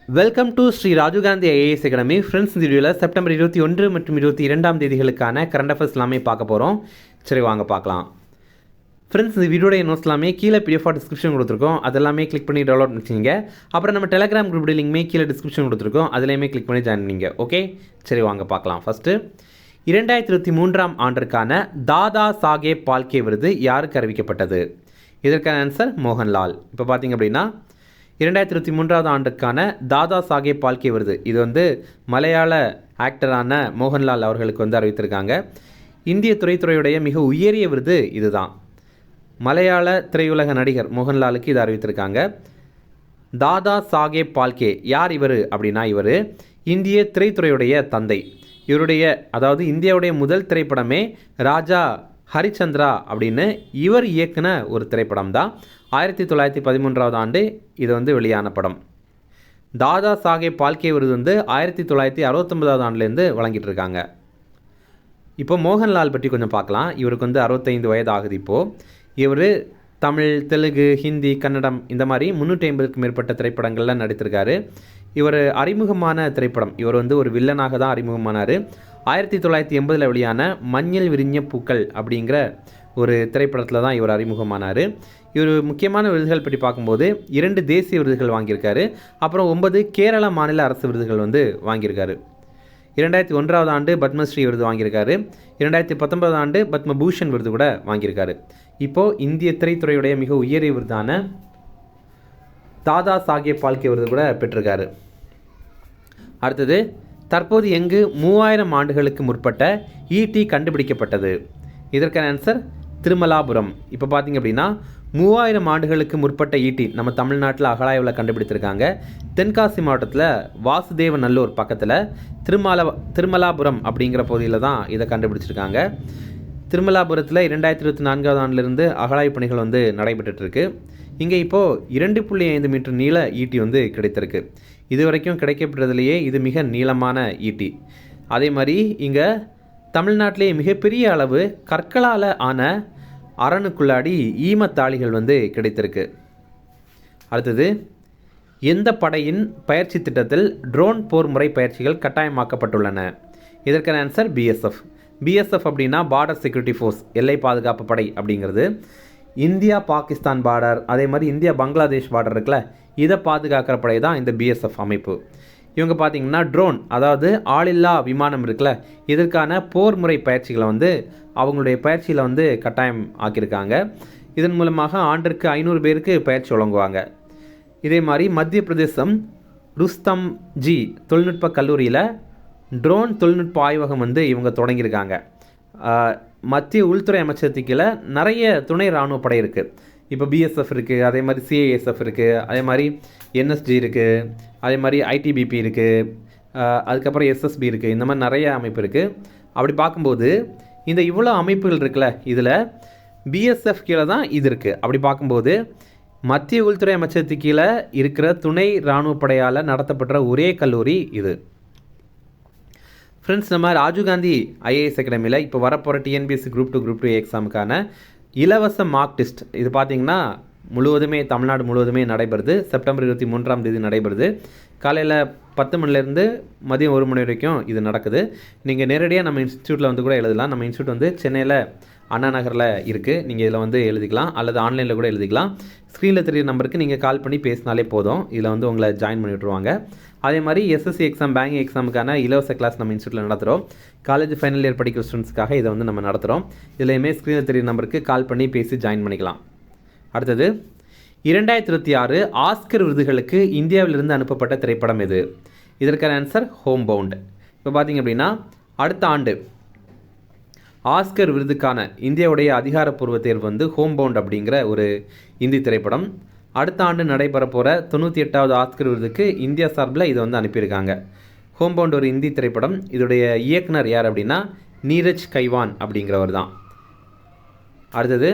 Welcome to Sri Rajiv Gandhi IAS academy. Friends, இந்த வீடியோவில் September 21 மற்றும் 22 தேதிகளுக்கான கரண்ட் அஃபேர்ஸ் எல்லாமே பார்க்க போகிறோம். சரி, வாங்க பார்க்கலாம். ஃப்ரெண்ட்ஸ், இந்த வீடியோட நோட்ஸ் எல்லாமே கீழே பிடிஎஃப் டிஸ்கிரிப்ஷன் கொடுத்துருக்கோம். அதெல்லாமே கிளிக் பண்ணி டவுன்லோட் பண்ணிச்சிங்க. அப்புறம் நம்ம டெலிகிராம் குரூப் லிங்க்மே கீழே டிஸ்கிரிப்ஷன் கொடுத்துருக்கோம். அதுலேயுமே கிளிக் பண்ணி ஜாயின் பண்ணிங்க. ஓகே, சரி வாங்க பார்க்கலாம். ஃபஸ்ட்டு 2023 ஆண்டிற்கான தாதா சாஹேப் பால்கே விருது யாருக்கு அறிவிக்கப்பட்டது? இதற்கான ஆன்சர் மோகன்லால். இப்போ பார்த்தீங்க அப்படின்னா 2023 ஆண்டுக்கான தாதா சாஹேப் பால்கே விருது இது மலையாள ஆக்டரான மோகன்லால் அவர்களுக்கு அறிவித்திருக்காங்க. இந்திய திரைத்துறையுடைய மிக உயரிய விருது இதுதான். மலையாள திரையுலக நடிகர் மோகன்லாலுக்கு இது அறிவித்திருக்காங்க. தாதா சாஹேப் பால்கே யார் இவர் அப்படின்னா, இவர் இந்திய திரைத்துறையுடைய தந்தை. அதாவது இந்தியாவுடைய முதல் திரைப்படமே ராஜா ஹரிச்சந்திரா அப்படின்னு இவர் இயக்குன ஒரு திரைப்படம் தான். 1913 ஆண்டு இது வெளியான படம். தாதா சாஹேப் பால்கே விருது 1969 ஆண்டுலேருந்து வழங்கிட்டு இருக்காங்க. இப்போ மோகன்லால் பற்றி கொஞ்சம் பார்க்கலாம். இவருக்கு 65 வயது ஆகுது. இப்போது இவர் தமிழ், தெலுங்கு, ஹிந்தி, கன்னடம் இந்த மாதிரி 350க்கும் மேற்பட்ட திரைப்படங்களில் நடித்திருக்காரு. இவர் அறிமுகமான திரைப்படம், இவர் ஒரு வில்லனாக தான் அறிமுகமானார். 1980 வெளியான மஞ்சள் விரிஞ்ச பூக்கள் அப்படிங்கிற ஒரு திரைப்படத்தில் தான் இவர் அறிமுகமானார். இவர் முக்கியமான விருதுகள் பற்றி பார்க்கும்போது 2 தேசிய விருதுகள் வாங்கியிருக்காரு. அப்புறம் 9 கேரள மாநில அரசு விருதுகள் வாங்கியிருக்காரு. 2001 ஆண்டு பத்மஸ்ரீ விருது வாங்கியிருக்காரு. 2019 ஆண்டு பத்மபூஷன் விருது கூட வாங்கியிருக்காரு. இப்போது இந்திய திரைத்துறையுடைய மிக உயரிய விருதான தாதா சாஹேப் பால்கே விருது கூட பெற்றிருக்காரு. அடுத்தது, தற்போது எங்கு 3000 ஆண்டுகளுக்கு முற்பட்ட ஈட்டி கண்டுபிடிக்கப்பட்டது? இதற்கான ஆன்சர் திருமலாபுரம். இப்போ பார்த்தீங்க அப்படின்னா 3000 ஆண்டுகளுக்கு முற்பட்ட ஈட்டி நம்ம தமிழ்நாட்டில் அகழாய்வில் கண்டுபிடித்திருக்காங்க. தென்காசி மாவட்டத்தில் வாசுதேவநல்லூர் பக்கத்தில் திருமலாபுரம் அப்படிங்கிற பகுதியில் தான் இதை கண்டுபிடிச்சிருக்காங்க. திருமலாபுரத்தில் 2024 ஆண்டிலிருந்து அகழாய்வு பணிகள் நடைபெற்றுருக்கு. இங்கே இப்போது 2.5 மீட்டர் நீள ஈட்டி கிடைத்திருக்கு. இது வரைக்கும் கிடைக்கப்பட்டதுலேயே இது மிக நீளமான ஈட்டி. அதே மாதிரி இங்கே தமிழ்நாட்டிலேயே மிகப்பெரிய அளவு கற்களால் ஆன அரணுக்குள்ளாடி ஈமத்தாளிகள் கிடைத்திருக்கு. அடுத்தது, எந்த படையின் பயிற்சி திட்டத்தில் ட்ரோன் போர் முறை பயிற்சிகள் கட்டாயமாக்கப்பட்டுள்ளன? இதற்கான ஆன்சர் பிஎஸ்எஃப். பிஎஸ்எஃப் அப்படின்னா பார்டர் செக்யூரிட்டி ஃபோர்ஸ், எல்லை பாதுகாப்பு படை அப்படிங்கிறது. இந்தியா பாகிஸ்தான் பார்டர், அதே மாதிரி இந்தியா பங்களாதேஷ் பார்டர் இருக்குல்ல, இதை பாதுகாக்கிற படை தான் இந்த பிஎஸ்எஃப் அமைப்பு. இவங்க பார்த்திங்கன்னா ட்ரோன், அதாவது ஆளில்லா விமானம் இருக்குல்ல, இதற்கான போர் முறை பயிற்சிகளை அவங்களுடைய பயிற்சியில் கட்டாயம் ஆக்கியிருக்காங்க. இதன் மூலமாக ஆண்டிற்கு 500 பேருக்கு பயிற்சி வழங்குவாங்க. இதே மாதிரி மத்திய பிரதேசம் ருஸ்தம் ஜி தொழில்நுட்ப கல்லூரியில் ட்ரோன் தொழில்நுட்ப ஆய்வகம் இவங்க தொடங்கியிருக்காங்க. மத்திய உள்துறை அமைச்சகத்துக்கு நிறைய துணை இராணுவ படை இருக்குது. இப்போ பிஎஸ்எஃப் இருக்குது, அதே மாதிரி சிஐஎஸ்எஃப் இருக்குது, அதே மாதிரி என்எஸ்ஜி இருக்குது, அதே மாதிரி ஐடிபிபி இருக்குது, அதுக்கப்புறம் எஸ்எஸ்பி இருக்குது. இந்த மாதிரி நிறைய அமைப்பு இருக்குது. அப்படி பார்க்கும்போது இந்த இவ்வளோ அமைப்புகள் இருக்குல்ல, இதில் பிஎஸ்எஃப் கீழே தான் இது இருக்குது. அப்படி பார்க்கும்போது மத்திய உள்துறை அமைச்சகத்துக்கு கீழே இருக்கிற துணை இராணுவ படையால் நடத்தப்படுற ஒரே கல்லூரி இது. ஃப்ரெண்ட்ஸ், நம்ம ராஜீவ்காந்தி ஐஏஎஸ் அகாடமியில் இப்போ வரப்போகிற டிஎன்பிஎஸ்சி குரூப் 2 எக்ஸாமுக்கான இலவச மார்க் டெஸ்ட் இது பார்த்திங்கன்னா தமிழ்நாடு முழுவதுமே நடைபெறுது. செப்டம்பர் 23 நடைபெறுது. காலையில் 10 மணிலேருந்து மதியம் 1 மணி வரைக்கும் இது நடக்குது. நீங்கள் நேரடியாக நம்ம இன்ஸ்டியூட்டில் கூட எழுதலாம். நம்ம இன்ஸ்டியூட் சென்னையில் அண்ணா நகரில் இருக்குது. நீங்கள் இதில் எழுதிக்கலாம், அல்லது ஆன்லைனில் கூட எழுதிக்கலாம். ஸ்க்ரீனில் தெரியுற நம்பருக்கு நீங்கள் கால் பண்ணி பேசினாலே போதும். இதில் உங்களை ஜாயின் பண்ணி விட்ருவாங்க. அதே மாதிரி எஸ்எஸ்சி எக்ஸாம், பேங்கிங் எக்ஸாமுக்கான இலவச கிளாஸ் நம்ம இன்ஸ்டியூட்டில் நடத்துகிறோம். காலேஜ் ஃபைனல் இயர் படிக்கிற ஸ்டூடெண்ட்ஸ்க்காக இதை நம்ம நடத்துகிறோம். இதுலையுமே ஸ்க்ரீனில் தெரியுற நம்பருக்கு கால் பண்ணி பேசி ஜாயின் பண்ணிக்கலாம். அடுத்தது, 2026 ஆஸ்கர் விருதுகளுக்கு இந்தியாவிலிருந்து அனுப்பப்பட்ட திரைப்படம் எது? இதற்கான ஆன்சர் ஹோம் பவுண்ட். இப்போ பார்த்தீங்க அப்படின்னா அடுத்த ஆண்டு ஆஸ்கர் விருதுக்கான இந்தியாவுடைய அதிகாரப்பூர்வ தேர்வு ஹோம் பவுண்ட் அப்படிங்கிற ஒரு இந்தி திரைப்படம். அடுத்த ஆண்டு நடைபெற போகிற 98வது ஆஸ்கர் விருதுக்கு இந்தியா சார்பில் இதை அனுப்பியிருக்காங்க. ஹோம் பவுண்ட் ஒரு இந்தி திரைப்படம். இதோடைய இயக்குனர் யார் அப்படின்னா நீரஜ் கைவான் அப்படிங்கிறவர் தான். அடுத்தது,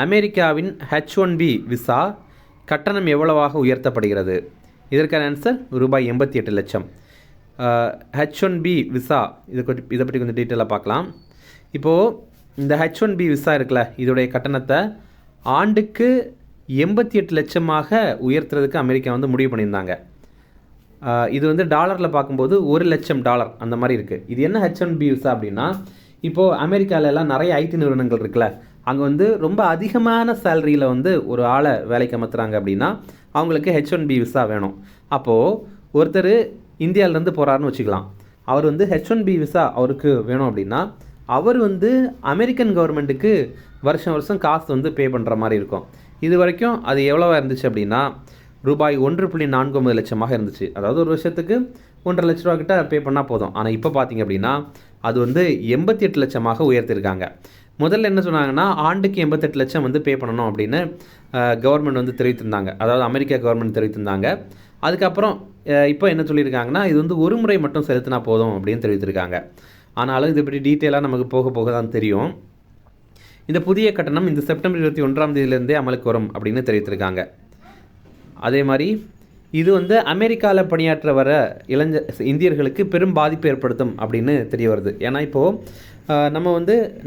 அமெரிக்காவின் H1B விசா கட்டணம் எவ்வளவாக உயர்த்தப்படுகிறது? இதற்கான ஆன்சர் ரூபாய் 88 லட்சம். H1B விசா இதை பற்றி கொஞ்சம் டீட்டெயிலாக பார்க்கலாம். இப்போது இந்த H1B விசா இருக்குல்ல, இதோடைய கட்டணத்தை ஆண்டுக்கு 88 லட்சமாக உயர்த்துறதுக்கு அமெரிக்கா முடிவு பண்ணியிருந்தாங்க. இது வந்து டாலரில் பார்க்கும்போது $1,00,000 அந்த மாதிரி இருக்குது. இது என்ன H1B விசா அப்படின்னா, இப்போது அமெரிக்காவிலலாம் நிறைய ஐடி நிறுவனங்கள் இருக்குல்ல, அங்கே வந்து ரொம்ப அதிகமான சேலரியில் வந்து ஒரு ஆளை வேலைக்கு அமர்த்துறாங்க அப்படின்னா அவங்களுக்கு H1B விசா வேணும். அப்போது ஒருத்தர் இந்தியாவிலேருந்து போகிறாருன்னு வச்சுக்கலாம். அவர் வந்து H1B விசா அவருக்கு வேணும் அப்படின்னா அவர் வந்து அமெரிக்கன் கவர்மெண்ட்டுக்கு வருஷம் வருஷம் காசு வந்து பே பண்ணுற மாதிரி இருக்கும். இது வரைக்கும் அது எவ்வளோவா இருந்துச்சு அப்படின்னா ரூபாய் 1.49 லட்சமாக இருந்துச்சு. அதாவது ஒரு வருஷத்துக்கு 1.5 லட்ச ரூபா கிட்ட பே பண்ணால் போதும். ஆனால் இப்போ பார்த்திங்க அப்படின்னா அது வந்து 88 லட்சமாக உயர்த்திருக்காங்க. முதல்ல என்ன சொன்னாங்கன்னா ஆண்டுக்கு 88 லட்சம் வந்து பே பண்ணணும் அப்படின்னு கவர்மெண்ட் வந்து தெரிவித்திருந்தாங்க. அதாவது அமெரிக்கா கவர்மெண்ட் தெரிவித்திருந்தாங்க. அதுக்கப்புறம் இப்போ என்ன சொல்லியிருக்காங்கன்னா இது வந்து ஒரு முறை மட்டும் செலுத்தினா போதும் அப்படின்னு தெரிவித்திருக்காங்க. ஆனாலும் இதை பற்றி டீட்டெயிலாக நமக்கு போக போக தான் தெரியும். இந்த புதிய கட்டணம் இந்த செப்டம்பர் 21ஆம் தேதியிலேருந்தே அமலுக்கு வரும் அப்படின்னு தெரிவித்திருக்காங்க. அதே மாதிரி இது வந்து அமெரிக்காவில் பணியாற்ற வர இந்தியர்களுக்கு பெரும் பாதிப்பு ஏற்படுத்தும் அப்படின்னு தெரிய வருது. ஏன்னா இப்போது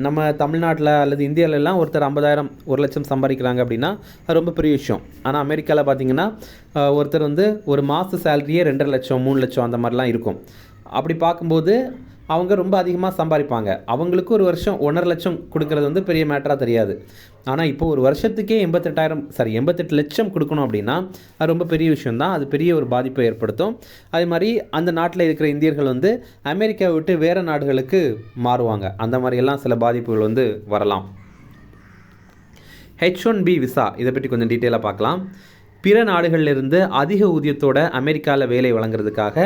நம்ம தமிழ்நாட்டில் அல்லது இந்தியாவிலலாம் ஒருத்தர் 50,000 1,00,000 சம்பாதிக்கிறாங்க அப்படின்னா அது ரொம்ப பெரிய விஷயம். ஆனால் அமெரிக்காவில் பார்த்திங்கன்னா ஒருத்தர் வந்து ஒரு மாத சேலரியே 2.5 லட்சம் 3 லட்சம் அந்த மாதிரிலாம் இருக்கும். அப்படி பார்க்கும்போது அவங்க ரொம்ப அதிகமாக சம்பாதிப்பாங்க. அவங்களுக்கு ஒரு வருஷம் 1.5 லட்சம் கொடுக்கறது வந்து பெரிய மேட்டராக தெரியாது. ஆனால் இப்போ ஒரு வருஷத்துக்கே 88 லட்சம் கொடுக்கணும் அப்படின்னா அது ரொம்ப பெரிய விஷயம்தான். அது பெரிய ஒரு பாதிப்பை ஏற்படுத்தும். அதே மாதிரி அந்த நாட்டில் இருக்கிற இந்தியர்கள் வந்து அமெரிக்காவை விட்டு வேறு நாடுகளுக்கு மாறுவாங்க. அந்த மாதிரியெல்லாம் சில பாதிப்புகள் வந்து வரலாம். H1B விசா இதை பற்றி கொஞ்சம் டீட்டெயிலாக பார்க்கலாம். பிற நாடுகளிலிருந்து அதிக ஊதியத்தோட அமெரிக்காவில் வேலை வழங்குறதுக்காக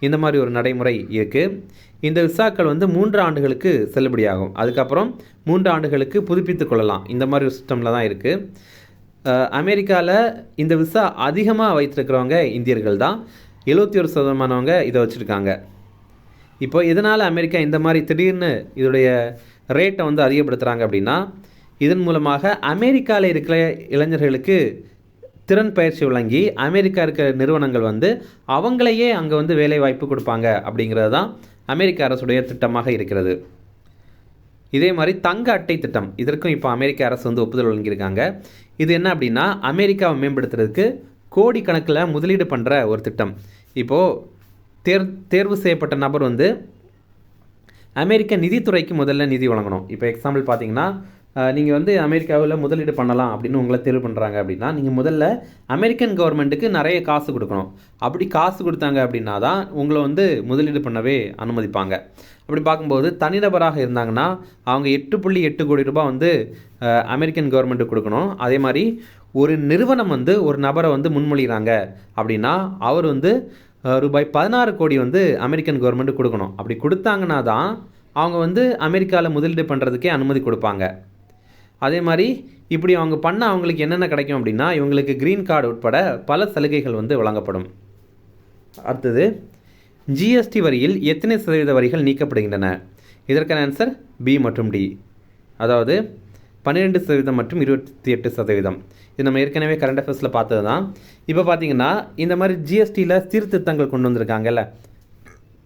இந்த மாதிரி ஒரு நடைமுறை இருக்குது. இந்த விசாக்கள் வந்து 3 ஆண்டுகளுக்கு செல்லுபடியாகும். அதுக்கப்புறம் 3 ஆண்டுகளுக்கு புதுப்பித்து கொள்ளலாம். இந்த மாதிரி ஒரு சிஸ்டமில் தான் இருக்குது. அமெரிக்காவில் இந்த விசா அதிகமாக வைத்திருக்கிறவங்க இந்தியர்கள் தான். 71% இதை வச்சுருக்காங்க. இப்போ இதனால் அமெரிக்கா இந்த மாதிரி திடீர்னு இதோடைய ரேட்டை வந்து அதிகப்படுத்துகிறாங்க அப்படின்னா இதன் மூலமாக அமெரிக்காவில் இருக்கிற இளைஞர்களுக்கு திறன் பயிற்சி வழங்கி அமெரிக்கா இருக்கிற நிறுவனங்கள் வந்து அவங்களையே அங்கே வந்து வேலை வாய்ப்பு கொடுப்பாங்க அப்படிங்கிறது தான் அமெரிக்க அரசுடைய திட்டமாக இருக்கிறது. இதே மாதிரி தங்க அட்டை திட்டம் இதற்கும் இப்போ அமெரிக்க அரசு வந்து ஒப்புதல் வழங்கியிருக்காங்க. இது என்ன அப்படின்னா அமெரிக்காவை மேம்படுத்துறதுக்கு கோடிக்கணக்கில் முதலீடு பண்ணுற ஒரு திட்டம். இப்போது தேர்வு செய்யப்பட்ட நபர் வந்து அமெரிக்க நிதித்துறைக்கு முதல்ல நிதி வழங்கணும். இப்போ எக்ஸாம்பிள் பார்த்தீங்கன்னா நீங்கள் வந்து அமெரிக்காவில் முதலீடு பண்ணலாம் அப்படின்னு உங்களை தேர்வு பண்ணுறாங்க அப்படின்னா நீங்கள் முதல்ல அமெரிக்கன் கவர்மெண்ட்டுக்கு நிறைய காசு கொடுக்கணும். அப்படி காசு கொடுத்தாங்க அப்படின்னா தான் உங்களை வந்து முதலீடு பண்ணவே அனுமதிப்பாங்க. அப்படி பார்க்கும்போது தனிநபராக இருந்தாங்கன்னா அவங்க 8.8 கோடி ரூபாய் வந்து அமெரிக்கன் கவர்மெண்ட்டுக்கு கொடுக்கணும். அதே மாதிரி ஒரு நிறுவனம் வந்து ஒரு நபரை வந்து முன்மொழிகிறாங்க அப்படின்னா அவர் வந்து ரூபாய் 16 கோடி வந்து அமெரிக்கன் கவர்மெண்ட்டுக்கு கொடுக்கணும். அப்படி கொடுத்தாங்கன்னா தான் அவங்க வந்து அமெரிக்காவில் முதலீடு பண்ணுறதுக்கே அனுமதி கொடுப்பாங்க. அதே மாதிரி இப்படி அவங்க பண்ண அவங்களுக்கு என்னென்ன கிடைக்கும் அப்படின்னா இவங்களுக்கு க்ரீன் கார்டு உட்பட பல சலுகைகள் வந்து வழங்கப்படும். அடுத்தது ஜிஎஸ்டி வரியில் எத்தனை சதவீத வரிகள் நீக்கப்படுகின்றன? இதற்கான ஆன்சர் பி மற்றும் டி. அதாவது 12% மற்றும் 28%. இது நம்ம ஏற்கனவே கரண்ட் அஃபேர்ஸில் பார்த்தது தான். இப்போ பார்த்தீங்கன்னா இந்த மாதிரி ஜிஎஸ்டியில் சீர்திருத்தங்கள் கொண்டு வந்திருக்காங்கல்ல,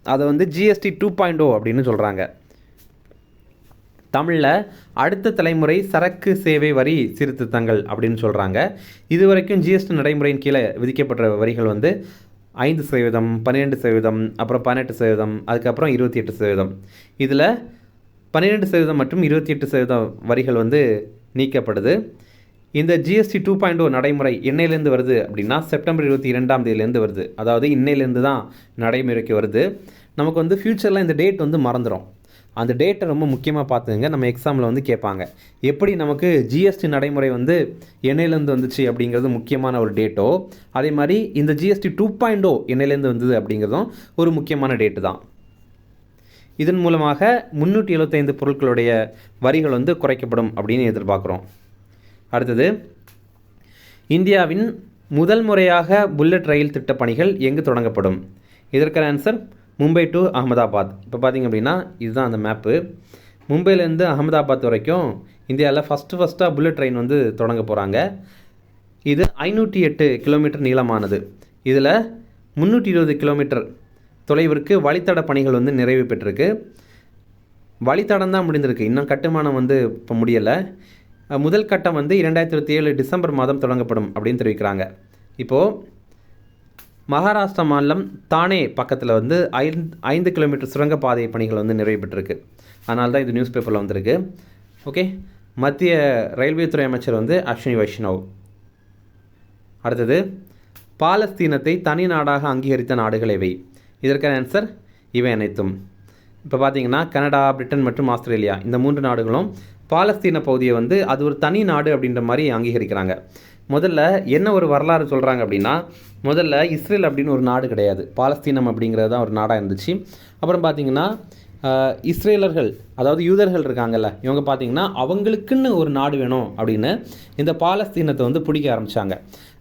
அதை வந்து GST 2.0 அப்படின்னு சொல்கிறாங்க. தமிழில் அடுத்த தலைமுறை சரக்கு சேவை வரி சீர்திருத்தங்கள் அப்படின்னு சொல்கிறாங்க. இது வரைக்கும் ஜிஎஸ்டி நடைமுறையின் கீழே விதிக்கப்பட்ட வரிகள் வந்து 5%, 12%, அப்புறம் 18%, அதுக்கப்புறம் 28%. இதில் 12% மற்றும் 28% வரிகள் வந்து நீக்கப்படுது. இந்த GST 2.0 நடைமுறை என்னையிலேருந்து வருது அப்படின்னா செப்டம்பர் 22ஆம் தேதியிலேருந்து வருது. அதாவது இன்னையிலேருந்து தான் நடைமுறைக்கு வருது. நமக்கு வந்து ஃப்யூச்சரில் இந்த டேட் வந்து மறந்துடும். அந்த டேட்டை ரொம்ப முக்கியமாக பார்த்துங்க. நம்ம எக்ஸாமில் வந்து கேட்பாங்க எப்படி நமக்கு GST நடைமுறை வந்து என்னையிலேருந்து வந்துச்சு அப்படிங்கிறது முக்கியமான ஒரு டேட்டோ, அதே மாதிரி இந்த GST 2.0 என்னையிலேருந்து வந்தது அப்படிங்கிறதும் ஒரு முக்கியமான டேட்டு தான். இதன் மூலமாக 375 பொருட்களுடைய வரிகள் வந்து குறைக்கப்படும் அப்படின்னு எதிர்பார்க்குறோம். அடுத்தது இந்தியாவின் முதல் முறையாக புல்லட் ரயில் திட்ட பணிகள் எங்கு தொடங்கப்படும்? இதற்கான ஆன்சர் மும்பை டு அகமதாபாத். இப்போ பார்த்திங்க அப்படின்னா இதுதான் அந்த மேப்பு. மும்பையிலேருந்து அகமதாபாத் வரைக்கும் இந்தியாவில் ஃபஸ்ட்டாக புல்லட் ட்ரெயின் வந்து தொடங்க போகிறாங்க. இது 508 கிலோமீட்டர் நீளமானது. இதில் 320 கிலோமீட்டர் தொலைவிற்கு வழித்தட பணிகள் வந்து நிறைவு பெற்றிருக்கு. வழித்தடம் தான் முடிந்திருக்கு, இன்னும் கட்டுமானம் வந்து இப்போ முடியலை. முதல் கட்டம் வந்து 2027 டிசம்பர் மாதம் தொடங்கப்படும் அப்படின்னு தெரிவிக்கிறாங்க. இப்போது மகாராஷ்டிரா மாநிலம் தானே பக்கத்தில் வந்து 5 கிலோமீட்டர் சுரங்கப்பாதை பணிகள் வந்து நிறைவு பெற்றிருக்கு. அதனால தான் இது நியூஸ் பேப்பரில் வந்திருக்கு. ஓகே, மத்திய ரயில்வே துறை அமைச்சர் வந்து அஸ்வினி வைஷ்ணவ். அடுத்தது, பாலஸ்தீனத்தை தனி நாடாக அங்கீகரித்த நாடுகள் எவை? இதற்கான ஆன்சர் இவை அனைத்தும். இப்போ பார்த்தீங்கன்னா கனடா, பிரிட்டன் மற்றும் ஆஸ்திரேலியா இந்த 3 நாடுகளும் பாலஸ்தீன பகுதியை வந்து அது ஒரு தனி நாடு அப்படின்ற மாதிரி அங்கீகரிக்கிறாங்க. முதல்ல என்ன ஒரு வரலாறு சொல்கிறாங்க அப்படின்னா, முதல்ல இஸ்ரேல் அப்படின்னு ஒரு நாடு கிடையாது, பாலஸ்தீனம் அப்படிங்கிறது தான் ஒரு நாடாக இருந்துச்சு. அப்புறம் பார்த்திங்கன்னா இஸ்ரேலர்கள், அதாவது யூதர்கள் இருக்காங்கல்ல, இவங்க பார்த்திங்கன்னா அவங்களுக்குன்னு ஒரு நாடு வேணும் அப்படின்னு இந்த பாலஸ்தீனத்தை வந்து பிடிக்க ஆரம்பித்தாங்க.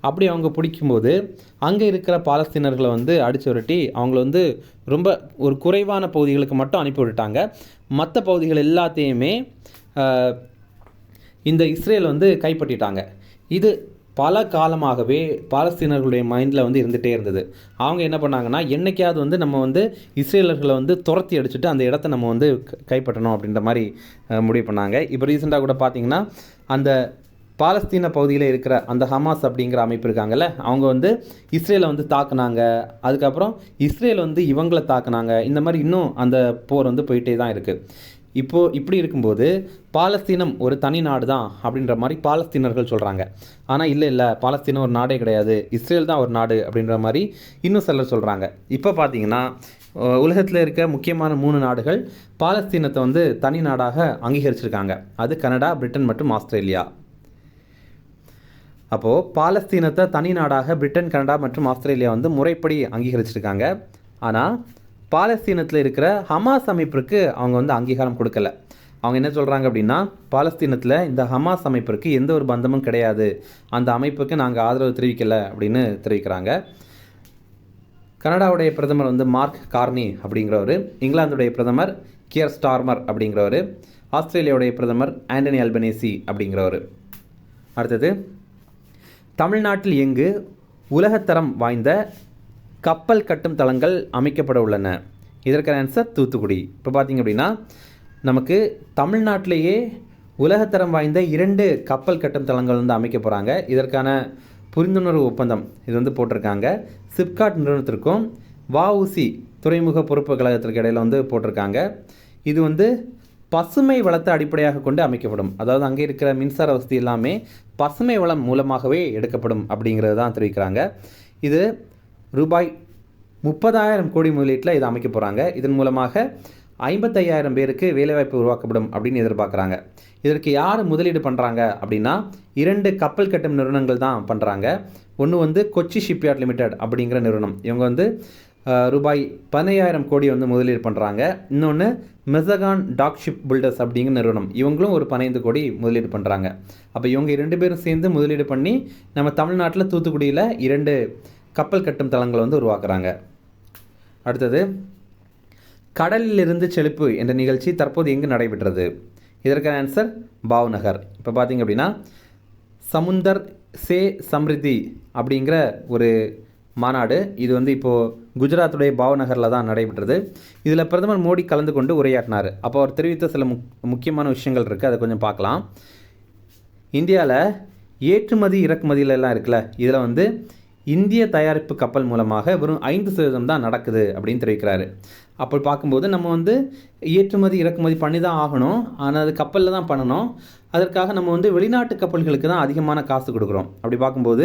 அப்படி அவங்க பிடிக்கும்போது அங்கே இருக்கிற பாலஸ்தீனர்களை வந்து அடித்து விரட்டி அவங்கள வந்து ரொம்ப ஒரு குறைவான பகுதிகளுக்கு மட்டும் அனுப்பி விட்டுட்டாங்க. மற்ற பகுதிகள் எல்லாத்தையுமே இந்த இஸ்ரேல் வந்து கைப்பற்றிட்டாங்க. இது பல காலமாகவே பாலஸ்தீனர்களுடைய மைண்டில் வந்து இருந்துகிட்டே இருந்தது. அவங்க என்ன பண்ணாங்கன்னா, என்றைக்காவது வந்து நம்ம வந்து இஸ்ரேலர்களை வந்து துரத்தி அடிச்சுட்டு அந்த இடத்த நம்ம வந்து கைப்பற்றணும் அப்படின்ற மாதிரி முடிவு பண்ணாங்க. இப்போ ரீசெண்டாக கூட பார்த்திங்கன்னா அந்த பாலஸ்தீன பகுதியில் இருக்கிற அந்த ஹமாஸ் அப்படிங்கிற அமைப்பு இருக்காங்கல்ல, அவங்க வந்து இஸ்ரேலை வந்து தாக்குனாங்க. அதுக்கப்புறம் இஸ்ரேல் வந்து இவங்களை தாக்குனாங்க. இந்த மாதிரி இன்னும் அந்த போர் வந்து போயிட்டே தான் இருக்குது. இப்போது இப்படி இருக்கும்போது பாலஸ்தீனம் ஒரு தனி நாடு தான் அப்படின்ற மாதிரி பாலஸ்தீனர்கள் சொல்கிறாங்க. ஆனால் இல்லை, பாலஸ்தீனம் ஒரு நாடே கிடையாது, இஸ்ரேல் தான் ஒரு நாடு அப்படின்ற மாதிரி இன்னும் சிலர் சொல்கிறாங்க. இப்போ பார்த்தீங்கன்னா உலகத்தில் இருக்க முக்கியமான 3 நாடுகள் பாலஸ்தீனத்தை வந்து தனி நாடாக அங்கீகரிச்சிருக்காங்க. அது கனடா, பிரிட்டன் மற்றும் ஆஸ்திரேலியா. அப்போது பாலஸ்தீனத்தை தனி நாடாக பிரிட்டன், கனடா மற்றும் ஆஸ்திரேலியா வந்து முறைப்படி அங்கீகரிச்சிருக்காங்க. ஆனால் பாலஸ்தீனத்தில் இருக்கிற ஹமாஸ் அமைப்பிற்கு அவங்க வந்து அங்கீகாரம் கொடுக்கல. அவங்க என்ன சொல்கிறாங்க அப்படின்னா, பாலஸ்தீனத்தில் இந்த ஹமாஸ் அமைப்பிற்கு எந்த ஒரு பந்தமும் கிடையாது, அந்த அமைப்புக்கு நாங்கள் ஆதரவு தெரிவிக்கலை அப்படின்னு தெரிவிக்கிறாங்க. கனடாவுடைய பிரதமர் வந்து மார்க் கார்னி அப்படிங்கிறவர், இங்கிலாந்துடைய பிரதமர் கியர் ஸ்டார்மர் அப்படிங்கிறவர், ஆஸ்திரேலியாவுடைய பிரதமர் ஆண்டனி அல்பனீசி அப்படிங்கிறவர். அடுத்தது, தமிழ்நாட்டில் எங்கு உலகத்தரம் வாய்ந்த கப்பல் கட்டும் தளங்கள் அமைக்கப்பட உள்ளன? இதற்கான ஆன்சர் தூத்துக்குடி. இப்போ பார்த்திங்க அப்படின்னா நமக்கு தமிழ்நாட்டிலேயே உலகத்தரம் வாய்ந்த 2 கப்பல் கட்டும் தளங்கள் வந்து அமைக்க போகிறாங்க. இதற்கான புரிந்துணர்வு ஒப்பந்தம் இது வந்து போட்டிருக்காங்க. சிப்காட் நிறுவனத்திற்கும் வஉசி துறைமுக பொறுப்பு கழகத்திற்கு இடையில் வந்து போட்டிருக்காங்க. இது வந்து பசுமை வளத்தை அடிப்படையாக கொண்டு அமைக்கப்படும். அதாவது அங்கே இருக்கிற மின்சார வசதி எல்லாமே பசுமை வளம் மூலமாகவே எடுக்கப்படும் அப்படிங்கிறது தான் தெரிவிக்கிறாங்க. இது ரூபாய் 30,000 கோடி முதலீட்டில் இதை அமைக்க போகிறாங்க. இதன் மூலமாக 55,000 பேருக்கு வேலைவாய்ப்பு உருவாக்கப்படும் அப்படின்னு எதிர்பார்க்குறாங்க. இதற்கு யார் முதலீடு பண்ணுறாங்க அப்படின்னா 2 கப்பல் கட்டும் நிறுவனங்கள் தான் பண்ணுறாங்க. ஒன்று வந்து கொச்சி ஷிப்யார்ட் லிமிடெட் அப்படிங்கிற நிறுவனம், இவங்க வந்து ரூபாய் 15,000 கோடி வந்து முதலீடு பண்ணுறாங்க. இன்னொன்று மெசகான் டாக் ஷிப் பில்டர்ஸ் அப்படிங்கிற நிறுவனம், இவங்களும் ஒரு 15 கோடி முதலீடு பண்ணுறாங்க. அப்போ இவங்க 2 பேரும் சேர்ந்து முதலீடு பண்ணி நம்ம தமிழ்நாட்டில் தூத்துக்குடியில் 2 கப்பல் கட்டும் தளங்களை வந்து உருவாக்குறாங்க. அடுத்தது, கடலிலிருந்து செழிப்பு என்ற நிகழ்ச்சி தற்போது எங்கு நடைபெற்றது? இதற்கான ஆன்சர் பாவ்நகர். இப்போ பார்த்திங்க அப்படின்னா சமுந்தர் சே சம்ரிதி அப்படிங்கிற ஒரு மாநாடு, இது வந்து இப்போது குஜராத்துடைய பாவ்நகரில் தான் நடைபெற்றது. இதில் பிரதமர் மோடி கலந்து கொண்டு உரையாற்றினார். அப்போ அவர் தெரிவித்த சில முக்கியமான விஷயங்கள் இருக்குது, அதை கொஞ்சம் பார்க்கலாம். இந்தியாவில் ஏற்றுமதி இறக்குமதியிலெல்லாம் இருக்குல்ல, இதில் வந்து இந்திய தயாரிப்பு கப்பல் மூலமாக வெறும் 5% தான் நடக்குது அப்படின்னு தெரிவிக்கிறாரு. அப்போ பார்க்கும்போது நம்ம வந்து ஏற்றுமதி இறக்குமதி பண்ணி தான் ஆகணும், ஆனால் அது கப்பலில் தான் பண்ணணும். அதற்காக நம்ம வந்து வெளிநாட்டு கப்பல்களுக்கு தான் அதிகமான காசு கொடுக்குறோம். அப்படி பார்க்கும்போது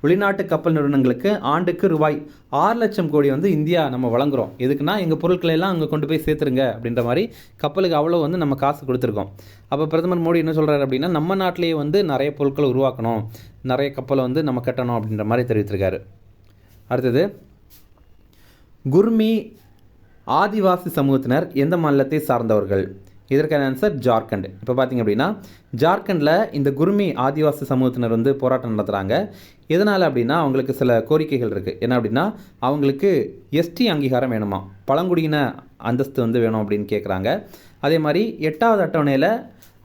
வெளிநாட்டு கப்பல் நிறுவனங்களுக்கு ஆண்டுக்கு ரூபாய் 6 லட்சம் கோடி வந்து இந்தியா நம்ம வழங்குகிறோம். எதுக்குன்னா எங்கள் பொருட்களை எல்லாம் அங்கே கொண்டு போய் சேர்த்துருங்க அப்படின்ற மாதிரி கப்பலுக்கு அவ்வளோ வந்து நம்ம காசு கொடுத்துருக்கோம். அப்போ பிரதமர் மோடி என்ன சொல்கிறாரு அப்படின்னா, நம்ம நாட்டிலேயே வந்து நிறைய பொருட்களை உருவாக்கணும், நிறைய கப்பலை வந்து நம்ம கட்டணும் அப்படின்ற மாதிரி தெரிவித்திருக்காரு. அடுத்தது, குர்மி ஆதிவாசி சமூகத்தினர் எந்த மாநிலத்தை சார்ந்தவர்கள்? இதற்கான ஆன்சர் ஜார்க்கண்ட். இப்போ பார்த்திங்க அப்படின்னா ஜார்க்கண்டில் இந்த குர்மி ஆதிவாசி சமூகத்தினர் வந்து போராட்டம் நடத்துகிறாங்க. எதனால் அப்படின்னா அவங்களுக்கு சில கோரிக்கைகள் இருக்குது. என்ன அப்படின்னா அவங்களுக்கு எஸ்டி அங்கீகாரம் வேணுமா, பழங்குடியின அந்தஸ்து வந்து வேணும் அப்படின்னு கேட்குறாங்க. அதே மாதிரி 8வது அட்டவணையில்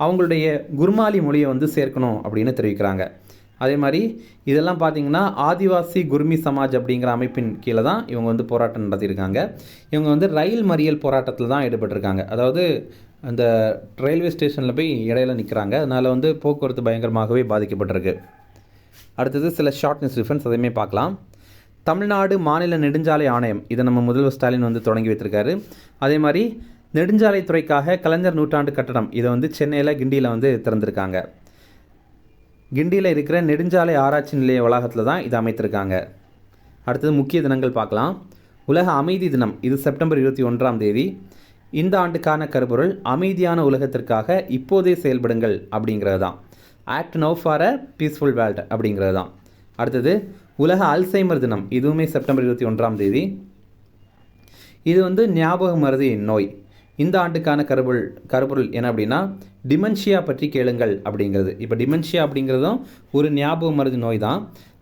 அவங்களுடைய குர்மாலி மொழியை வந்து சேர்க்கணும் அப்படின்னு தெரிவிக்கிறாங்க. அதே மாதிரி இதெல்லாம் பார்த்திங்கன்னா ஆதிவாசி குர்மி சமாஜ் அப்படிங்கிற அமைப்பின் கீழே தான் இவங்க வந்து போராட்டம் நடத்தியிருக்காங்க. இவங்க வந்து ரயில் மறியல் போராட்டத்தில் தான் ஈடுபட்டிருக்காங்க. அதாவது அந்த ரயில்வே ஸ்டேஷனில் போய் இடையில நிற்கிறாங்க. அதனால் வந்து போக்குவரத்து பயங்கரமாகவே பாதிக்கப்பட்டிருக்கு. அடுத்தது சில ஷார்ட் நியூஸ் டிஃபரன்ஸ் அதையுமே பார்க்கலாம். தமிழ்நாடு மாநில நெடுஞ்சாலை ஆணையம், இதை நம்ம முதல்வர் ஸ்டாலின் வந்து தொடங்கி வைத்திருக்காரு. அதே மாதிரி நெடுஞ்சாலைத்துறைக்காக கலைஞர் நூற்றாண்டு கட்டடம், இதை வந்து சென்னையில் கிண்டியில் வந்து திறந்திருக்காங்க. கிண்டியில் இருக்கிற நெடுஞ்சாலை ஆராய்ச்சி நிலைய வளாகத்தில் தான் இதை அமைத்திருக்காங்க. அடுத்தது முக்கிய தினங்கள் பார்க்கலாம். உலக அமைதி தினம், இது செப்டம்பர் 21ஆம் தேதி. இந்த ஆண்டுக்கான கருப்பொருள் அமைதியான உலகத்திற்காக இப்போதே செயல்படுங்கள் அப்படிங்கிறது தான். Act now for a peaceful world அப்படிங்கிறது தான். அடுத்தது உலக அல்சைமர் தினம், இதுவுமே செப்டம்பர் 21ஆம் தேதி. இது வந்து ஞாபக மறதி நோய். இந்த ஆண்டுக்கான கருப்பொருள் என்ன அப்படின்னா டிமென்ஷியா பற்றி கேளுங்கள் அப்படிங்கிறது. இப்போ டிமென்ஷியா அப்படிங்கிறதும் ஒரு ஞாபக மறதி நோய் தான்.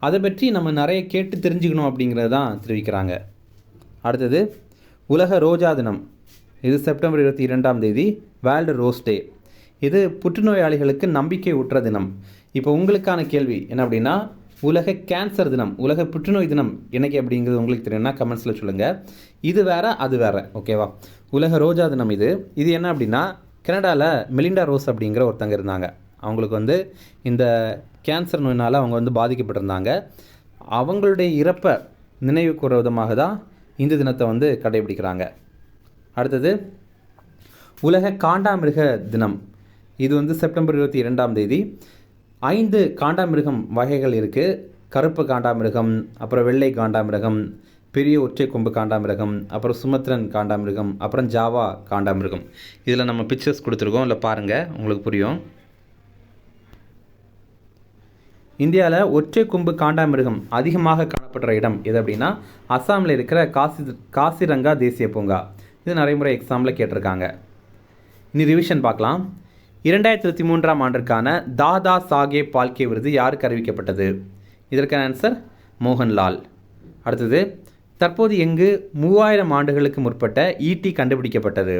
அதை பற்றி நம்ம நிறைய கேட்டு தெரிஞ்சுக்கணும் அப்படிங்கிறது தான் தெரிவிக்கிறாங்க. அடுத்தது உலக ரோஜா தினம், இது செப்டம்பர் 22ஆம் தேதி. வேர்ல்டு ரோஸ் டே, இது புற்றுநோயாளிகளுக்கு நம்பிக்கை ஊட்டுற தினம். இப்போ உங்களுக்கான கேள்வி என்ன அப்படின்னா உலக கேன்சர் தினம், உலக புற்றுநோய் தினம் என்னைக்கு அப்படிங்கிறது உங்களுக்கு தெரியும்னா கமெண்ட்ஸில் சொல்லுங்கள். இது வேறு அது வேறு, ஓகேவா? உலக ரோஜா தினம் இது என்ன அப்படின்னா கனடாவில் மெலிண்டா ரோஸ் அப்படிங்கிற ஒருத்தங்க இருந்தாங்க. அவங்களுக்கு வந்து இந்த கேன்சர் நோயினால் அவங்க வந்து பாதிக்கப்பட்டிருந்தாங்க. அவங்களுடைய இறப்பை நினைவு கூற விதமாக தான் இந்த தினத்தை வந்து கடைபிடிக்கிறாங்க. அடுத்தது உலக காண்டாமிருக தினம், இது வந்து செப்டம்பர் 22ஆம் தேதி. 5 காண்டாமிருகம் வகைகள் இருக்குது. கருப்பு காண்டாமிருகம், அப்புறம் வெள்ளை காண்டாமிருகம், பெரிய ஒற்றை கொம்பு காண்டாமிருகம், அப்புறம் சுமத்ரன் காண்டாமிருகம், அப்புறம் ஜாவா காண்டாமிருகம். இதில் நம்ம பிக்சர்ஸ் கொடுத்துருக்கோம், இல்லை பாருங்கள், உங்களுக்கு புரியும். இந்தியாவில் ஒற்றை கொம்பு காண்டாமிருகம் அதிகமாக காணப்படுற இடம் எது அப்படின்னா அஸ்ஸாமில் இருக்கிற காசிரங்கா தேசிய பூங்கா. இது நிறைய முறை எக்ஸாமில் கேட்டிருக்காங்க. இனி ரிவிஷன் பார்க்கலாம். 2023ஆம் ஆண்டிற்கான தாதா சாஹேப் பால்கே விருது யாருக்கு அறிவிக்கப்பட்டது? இதற்கான ஆன்சர் மோகன்லால். அடுத்தது தற்போது எங்கு 3000 ஆண்டுகளுக்கு முற்பட்ட ஈட்டி கண்டுபிடிக்கப்பட்டது?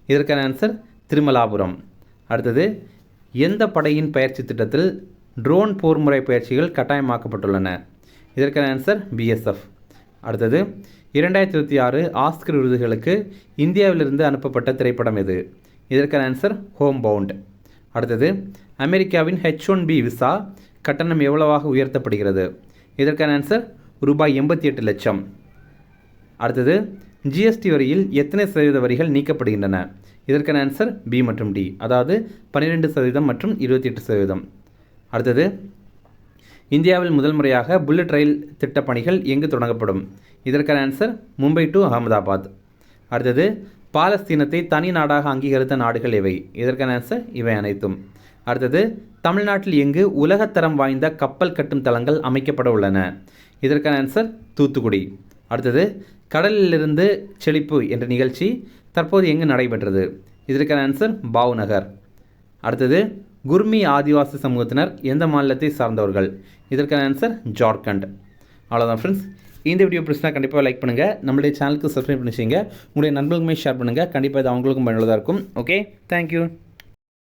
இதற்கான ஆன்சர் திருமலாபுரம். அடுத்தது எந்த படையின் பயிற்சி திட்டத்தில் ட்ரோன் போர்முறை பயிற்சிகள் கட்டாயமாக்கப்பட்டுள்ளன? இதற்கான ஆன்சர் BSF. அடுத்தது 2026 ஆஸ்கர் விருதுகளுக்கு இந்தியாவிலிருந்து அனுப்பப்பட்ட திரைப்படம் எது? இதற்கான ஆன்சர் ஹோம் பவுண்ட். அடுத்தது அமெரிக்காவின் H1B விசா கட்டணம் எவ்வளவாக உயர்த்தப்படுகிறது? இதற்கான ஆன்சர் ரூபாய் 88 லட்சம். அடுத்தது GST வரியில் எத்தனை சதவீத வரிகள் நீக்கப்படுகின்றன? இதற்கான ஆன்சர் B மற்றும் D, அதாவது 12% மற்றும் 28%. அடுத்தது இந்தியாவில் முதல் முறையாக புல்லட் ரயில் திட்டப் பணிகள் எங்கு தொடங்கப்படும்? இதற்கான ஆன்சர் மும்பை டு அகமதாபாத். அடுத்தது பாலஸ்தீனத்தை தனி நாடாக அங்கீகரித்த நாடுகள் எவை? இதற்கான ஆன்சர் இவை அனைத்தும். அடுத்தது தமிழ்நாட்டில் எங்கு உலகத்தரம் வாய்ந்த கப்பல் கட்டும் தளங்கள் அமைக்கப்பட உள்ளன? இதற்கான ஆன்சர் தூத்துக்குடி. அடுத்தது கடலிலிருந்து செழிப்பு என்ற நிகழ்ச்சி தற்போது எங்கு நடைபெற்றது? இதற்கான ஆன்சர் பாவ்நகர். அடுத்தது குர்மி ஆதிவாசி சமூகத்தினர் எந்த மாநிலத்தை சார்ந்தவர்கள்? இதற்கான ஆன்சர் ஜார்க்கண்ட். அவ்வளோதான் ஃப்ரெண்ட்ஸ். இந்த வீடியோ பிடிச்சினா கண்டிப்பாக லைக் பண்ணுங்கள், நம்மளுடைய சேனலுக்கு சப்ஸ்கிரைப் பண்ணி வச்சுங்க, உங்களுடைய நண்பர்களுமே ஷேர் பண்ணுங்கள். கண்டிப்பாக இது அவங்களுக்கும் பயனுள்ளதாக இருக்கும். Okay, thank you.